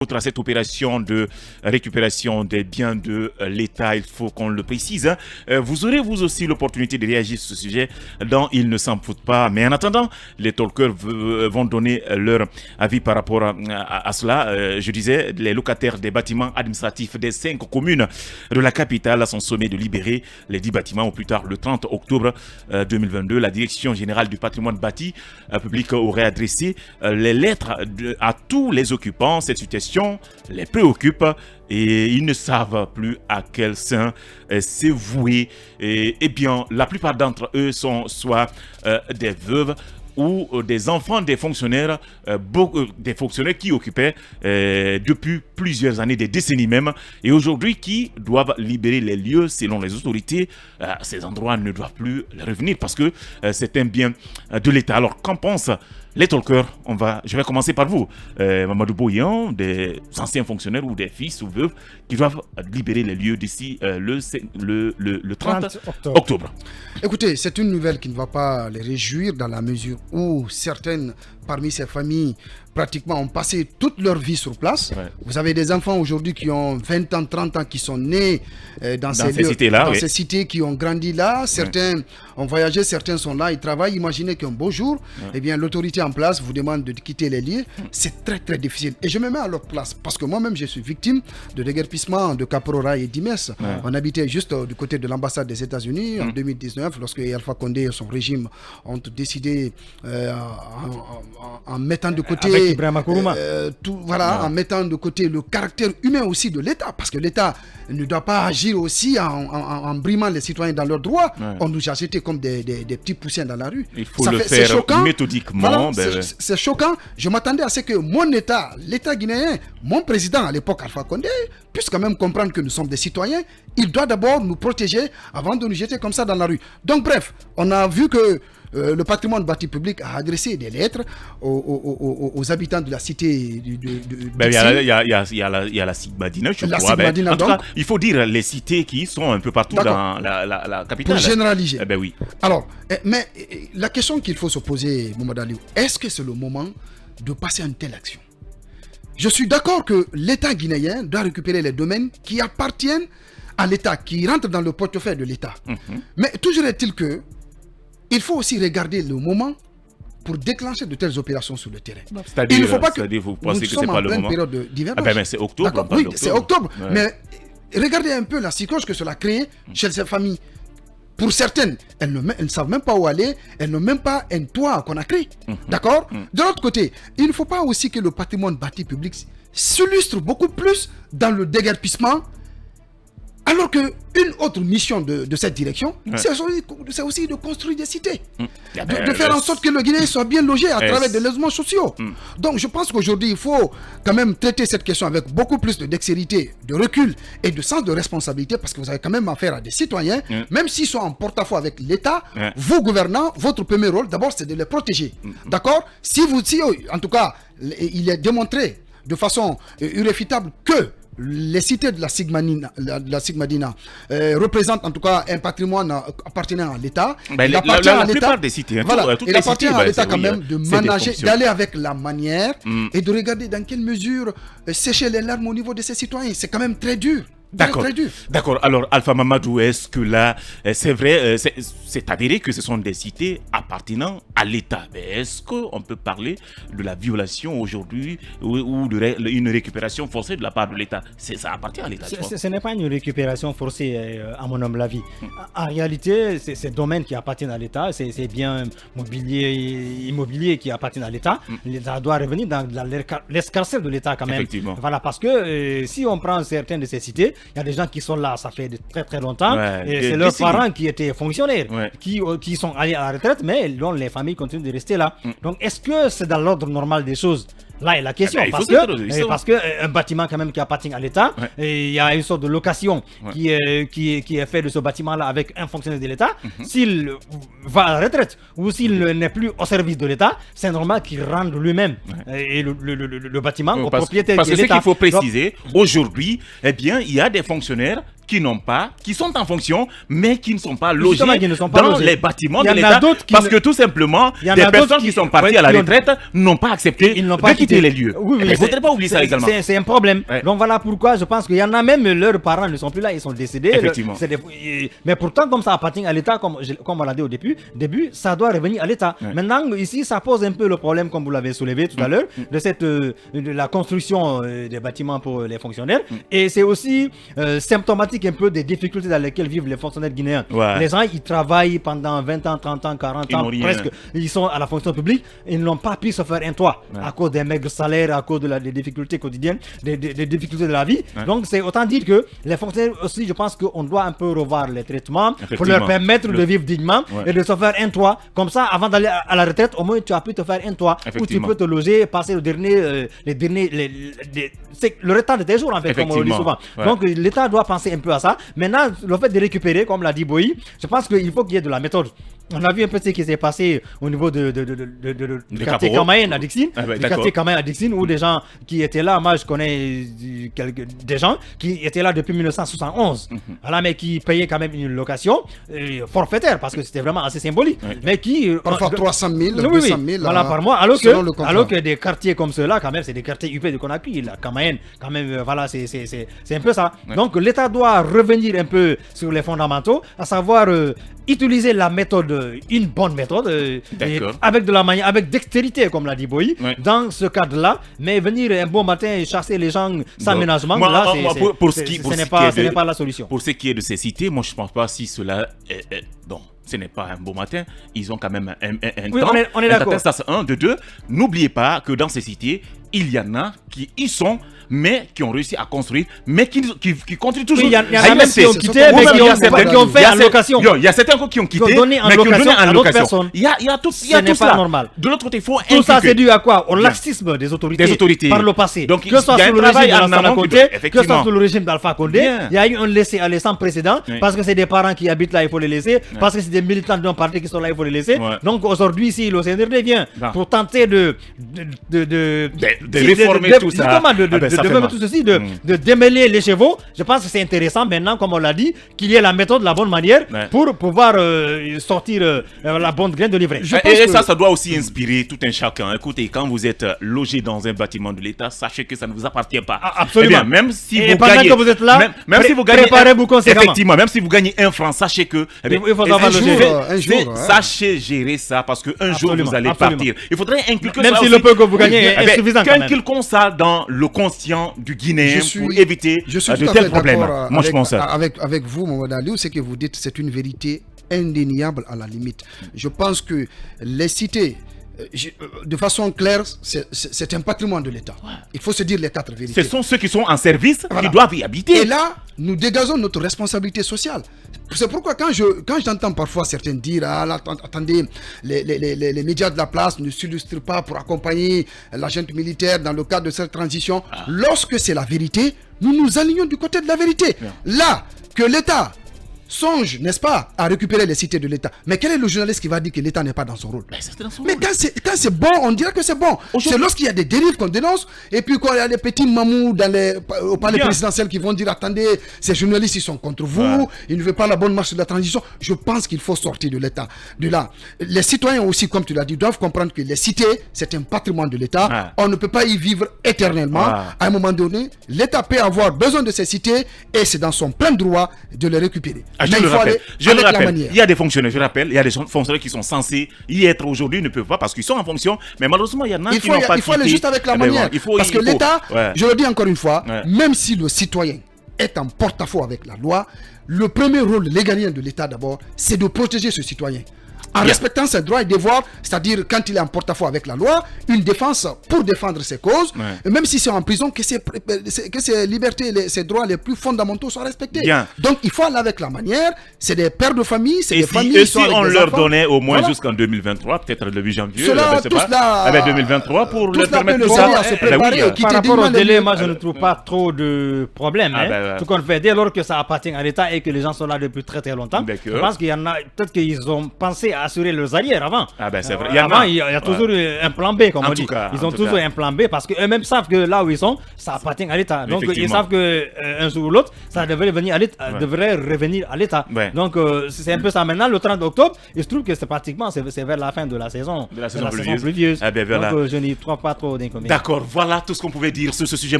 Outre à cette opération de récupération des biens de l'État, il faut qu'on le précise, vous aurez vous aussi l'opportunité de réagir sur ce sujet dont ils ne s'en foutent pas. Mais en attendant, les talkers vont donner leur avis par rapport à cela. Je disais, les locataires des bâtiments administratifs des 5 communes de la capitale sont sommés de libérer les 10 bâtiments au plus tard le 30 octobre 2022. La Direction générale du patrimoine bâti public aurait adressé les lettres à tous les occupants. Cette situation les préoccupe et ils ne savent plus à quel sein se vouer. Eh bien, la plupart d'entre eux sont soit des veuves ou des enfants des fonctionnaires, des fonctionnaires qui occupaient depuis plusieurs années, des décennies même, et aujourd'hui qui doivent libérer les lieux selon les autorités. Ces endroits ne doivent plus revenir parce que c'est un bien de l'État. Alors qu'en pensent les talkers? Je vais commencer par vous, Mamadou Boyan, des anciens fonctionnaires ou des fils ou veuves qui doivent libérer les lieux d'ici le 30 octobre. Écoutez, c'est une nouvelle qui ne va pas les réjouir dans la mesure où certaines parmi ces familles pratiquement ont passé toute leur vie sur place. Ouais. Vous avez des enfants aujourd'hui qui ont 20 ans, 30 ans, qui sont nés dans ces lieux, ces cités, qui ont grandi là. Certains ont voyagé, certains sont là, ils travaillent. Imaginez qu'un beau jour, eh bien, l'autorité en place vous demande de quitter les lieux. C'est très, très difficile. Et je me mets à leur place parce que moi-même, je suis victime de déguerpissement de Caporora et d'Imes. On habitait juste du côté de l'ambassade des États-Unis en 2019, lorsque Alpha Condé et son régime ont décidé en mettant de côté en mettant de côté le caractère humain aussi de l'État, parce que l'État ne doit pas agir aussi en brimant les citoyens dans leurs droits. On nous a jetés comme des petits poussins dans la rue. Il faut le faire choquant, méthodiquement. C'est choquant. Je m'attendais à ce que mon État, l'État guinéen, mon président à l'époque, Alpha Condé, puisse quand même comprendre que nous sommes des citoyens. Il doit d'abord nous protéger avant de nous jeter comme ça dans la rue. Donc bref, on a vu que le patrimoine bâti public a adressé des lettres aux habitants de la cité. Il y a la Sigmadina, je crois. En tout cas, il faut dire les cités qui sont un peu partout dans la capitale. Pour généraliser. Oui. Alors, mais la question qu'il faut se poser, Mamadou Aliou, est-ce que c'est le moment de passer à une telle action? Je suis d'accord que l'État guinéen doit récupérer les domaines qui appartiennent à l'État, qui rentrent dans le portefeuille de l'État. Mais toujours est-il que il faut aussi regarder le moment pour déclencher de telles opérations sur le terrain. Il ne faut pas que vous pensez que c'est pas le moment. Période d'hivernage. Mais c'est octobre. Oui, c'est octobre. Mais regardez un peu la psychose que cela crée chez ces familles. Pour certaines, elles ne savent même pas où aller, elles n'ont même pas un toit qu'on a créé. D'accord? De l'autre côté, il ne faut pas aussi que le patrimoine bâti public s'illustre beaucoup plus dans le déguerpissement. Alors qu'une autre mission de cette direction, c'est aussi de construire des cités. De faire en sorte que le Guinéen soit bien logé à travers des logements sociaux. Donc je pense qu'aujourd'hui, il faut quand même traiter cette question avec beaucoup plus de dextérité, de recul et de sens de responsabilité, parce que vous avez quand même affaire à des citoyens, même s'ils sont en porte-à-faux avec l'État, vous gouvernants, votre premier rôle, d'abord, c'est de les protéger. D'accord? Si en tout cas, il est démontré de façon irréfutable que les cités de la Sigmadina représentent en tout cas un patrimoine appartenant à l'État. La plupart des cités, il appartient à l'État quand même de manager, d'aller avec la manière et de regarder dans quelle mesure sécher les larmes au niveau de ses citoyens. C'est quand même très dur. D'accord. Alors, Alpha Mamadou, est-ce que là, c'est vrai, c'est avéré que ce sont des cités appartenant à l'État. Mais est-ce qu'on peut parler de la violation aujourd'hui ou d'une récupération forcée de la part de l'État? Ça appartient à l'État. Ce n'est pas une récupération forcée, à mon humble avis. En réalité, ces domaines qui appartiennent à l'État, ces biens immobiliers qui appartiennent à l'État, l'État doit revenir dans l'escarcelle de l'État quand même. Effectivement. Voilà, parce que si on prend certaines de ces cités, il y a des gens qui sont là, ça fait très très longtemps, et c'est leurs parents qui étaient fonctionnaires, qui sont allés à la retraite, mais dont les familles continuent de rester là. Donc est-ce que c'est dans l'ordre normal des choses? Là est la question, parce que un bâtiment quand même qui appartient à l'État, il y a une sorte de location qui est fait de ce bâtiment-là avec un fonctionnaire de l'État. S'il va à la retraite ou s'il n'est plus au service de l'État, c'est normal qu'il rende lui-même et le bâtiment au propriétaire de l'État. Parce que ce qu'il faut préciser, aujourd'hui, eh bien, il y a des fonctionnaires qui sont en fonction, mais qui ne sont pas logés dans les bâtiments de l'État. Parce que tout simplement, des personnes qui sont parties à la retraite n'ont pas accepté de quitter les lieux. Oui, il ne faudrait pas oublier ça également. C'est un problème. Donc voilà pourquoi je pense qu'il y en a même, leurs parents ne sont plus là, ils sont décédés. Effectivement. Mais pourtant, comme ça appartient à l'État, comme on l'a dit au début, ça doit revenir à l'État. Maintenant, ici, ça pose un peu le problème, comme vous l'avez soulevé tout à l'heure, de la construction des bâtiments pour les fonctionnaires. Et c'est aussi symptomatique un peu des difficultés dans lesquelles vivent les fonctionnaires guinéens. Les gens, ils travaillent pendant 20 ans, 30 ans, 40 ans, presque. Ils sont à la fonction publique, ils n'ont pas pu se faire un toit à cause des maigres salaires, à cause des difficultés quotidiennes, des difficultés de la vie. Donc, c'est autant dire que les fonctionnaires aussi, je pense qu'on doit un peu revoir les traitements pour leur permettre de vivre dignement et de se faire un toit. Comme ça, avant d'aller à la retraite, au moins tu as pu te faire un toit où tu peux te loger, passer le restant de tes jours, en fait, comme on le dit souvent. Donc, l'État doit penser un peu à ça. Maintenant, le fait de récupérer, comme l'a dit Boyi, je pense qu'il faut qu'il y ait de la méthode. On a vu un peu ce qui s'est passé au niveau du quartier Kamayen à Dixine. Du quartier Kamayen à Dixine, où des gens qui étaient là, moi je connais des gens qui étaient là depuis 1971, voilà, mais qui payaient quand même une location forfaitaire, parce que c'était vraiment assez symbolique. Mais qui... Parfois 300 000, 200 000 voilà, par mois, alors que des quartiers comme ceux-là, quand même, c'est des quartiers UP de Conakry, la Kamayen, quand même, voilà, c'est un peu ça. Donc l'État doit revenir un peu sur les fondamentaux, à savoir utiliser la méthode, une bonne méthode, avec de la manière, avec dextérité, comme l'a dit Boyi, dans ce cadre-là, mais venir un bon matin et chasser les gens sans ménagement, là, ce n'est pas la solution. Pour ce qui est de ces cités, moi je ne pense pas si cela est bon. Ce n'est pas un beau matin, ils ont quand même un temps. On est d'accord. Ça, c'est un, de deux. N'oubliez pas que dans ces cités, il y en a qui y sont, mais qui ont réussi à construire, mais qui continuent toujours. Il y en a même qui ont quitté, mais qui ont fait en location. Il y a certains qui ont quitté, mais qui ont donné en location. Il y a tout ça. Ce n'est pas normal. De l'autre côté, il faut inculquer. Tout ça, c'est dû à quoi? Au laxisme des autorités par le passé. Donc, que ce soit sous le régime d'Alpha Condé, que ce soit sous le régime d'Alpha Condé, il y a eu un laisser-aller sans précédent, parce que c'est des parents qui habitent là, il faut les laisser, parce que c'est des militants d'un parti qui sont là, il faut les laisser. Donc aujourd'hui, si le CNRD vient pour tenter de réformer tout ça, de démêler les chevaux, je pense que c'est intéressant maintenant, comme on l'a dit, qu'il y ait la méthode, la bonne manière pour pouvoir sortir la bonne graine de livret. Et ça doit aussi inspirer tout un chacun. Écoutez, quand vous êtes logé dans un bâtiment de l'État, sachez que ça ne vous appartient pas. Absolument. Même si vous gagnez, que vous êtes là, même si vous gagnez, préparez-vous conséquemment. Effectivement, même si vous gagnez 1 franc, sachez que il faudra un jour, sachez gérer ça, parce qu'un jour vous allez partir. Il faudrait inculquer même ça si aussi. le peu que vous gagnez est insuffisant quand même. Inculquons ça dans le conscient du Guinéen pour éviter de tels problèmes. Moi, je pense avec vous, Mohamed Aliou, ce que vous dites, c'est une vérité indéniable à la limite. Je pense que les cités, de façon claire, c'est un patrimoine de l'État. Il faut se dire les 4 vérités. Ce sont ceux qui sont en service qui doivent y habiter. Et là, nous dégageons notre responsabilité sociale. C'est pourquoi quand j'entends parfois certains dire attendez, les médias de la place ne s'illustrent pas pour accompagner la junte militaire dans le cadre de cette transition. Lorsque c'est la vérité, nous nous alignons du côté de la vérité. Là, que l'État songe, n'est-ce pas, à récupérer les cités de l'État. Mais quel est le journaliste qui va dire que l'État n'est pas dans son rôle? Mais quand c'est bon, on dirait que c'est bon. C'est lorsqu'il y a des dérives qu'on dénonce, et puis quand il y a des petits mamous au palais présidentiel qui vont dire attendez, ces journalistes ils sont contre vous, ils ne veulent pas la bonne marche de la transition. Je pense qu'il faut sortir de l'État. De là, les citoyens aussi, comme tu l'as dit, doivent comprendre que les cités, c'est un patrimoine de l'État. On ne peut pas y vivre éternellement. À un moment donné, l'État peut avoir besoin de ces cités, et c'est dans son plein droit de les récupérer. Je le rappelle, il y a des fonctionnaires, il y a des fonctionnaires qui sont censés y être aujourd'hui, ne peuvent pas parce qu'ils sont en fonction, mais malheureusement il y en a qui n'ont pas quitté. Il faut aller juste avec la manière, parce que l'État, je le dis encore une fois, même si le citoyen est en porte-à-faux avec la loi, le premier rôle légalien de l'État d'abord, c'est de protéger ce citoyen. En respectant ses droits et devoirs, c'est-à-dire quand il est en porte-à-faux avec la loi, une défense pour défendre ses causes, même si c'est en prison, que ses libertés, ses droits les plus fondamentaux soient respectés. Donc il faut aller avec la manière, c'est des pères de famille, c'est des familles. Et si on leur donnait au moins jusqu'en 2023, peut-être le 8 janvier, je ne sais pas, 2023 pour leur permettre tout ça. Par rapport au délai, moi je ne trouve pas trop de problème. Tout qu'on fait, dès lors que ça appartient à l'État et que les gens sont là depuis très très longtemps, je pense qu'il y en a, peut-être qu'ils ont pensé à assurer leurs arrières avant. Ah ben c'est vrai. Il y a toujours un plan B, comme on dit. Ils ont toujours un plan B parce qu'eux-mêmes savent que là où ils sont, ça appartient à l'État. Donc ils savent qu'un jour ou l'autre, ça devrait revenir à l'État. Donc c'est un peu ça. Maintenant, le 30 octobre, il se trouve que c'est vers la fin de la saison. De la saison pluvieuse. Donc je n'y trouve pas trop d'inconvénients. D'accord, voilà tout ce qu'on pouvait dire sur ce sujet.